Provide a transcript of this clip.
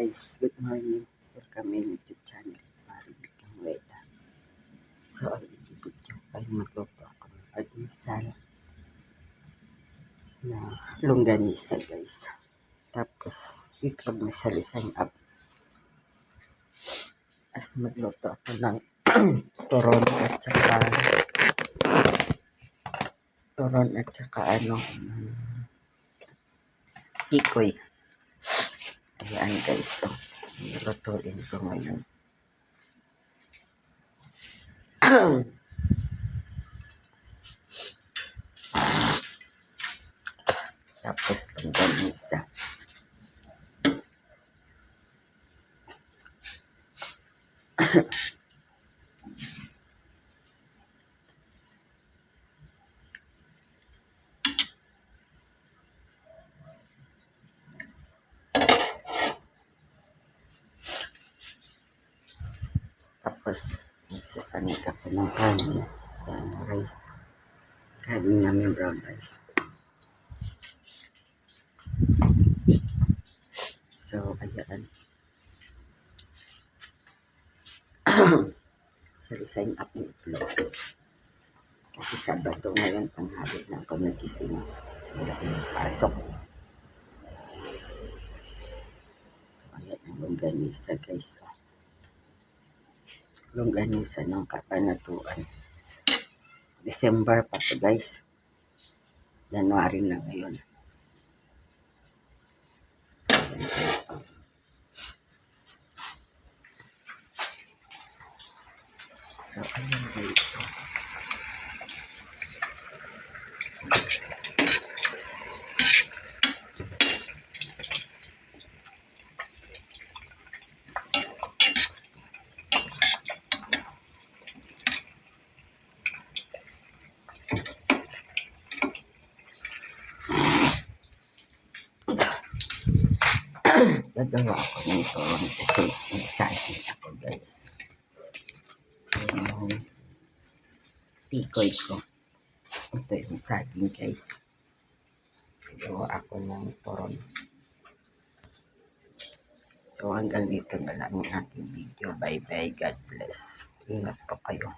guys, good morning. Welcome to YouTube channel, Maribig ang Weda. So, ang video ay magluto ako ng almusal na longganisa guys. Tapos, itlog na salisang up. As magluto ako ng turon at saka tikoy. Ayan guys, so nilutuin ko ngayon. Tapos longganisa. Tapos, magsasanig ako ng kanin. Yan, rice. Kanin namin brown rice. So, ayan. Salisain up ng itlog. Kasi Sabado ngayon, tanghali na ako nagising. Wala akong pasok. So, ayan ang longganisa guys. Longganisa ng Kabanatuan. December pa to guys. January na ngayon. So, ayan guys. So, ayan guys. Gagawa ako ng turon kasi excited ako guys. Ayan yung tikoy ko. Ito yung saging guys. Gagawa ako ng turon. So hanggang dito na lang ang aking video. Bye bye. God bless. Ingat po kayo.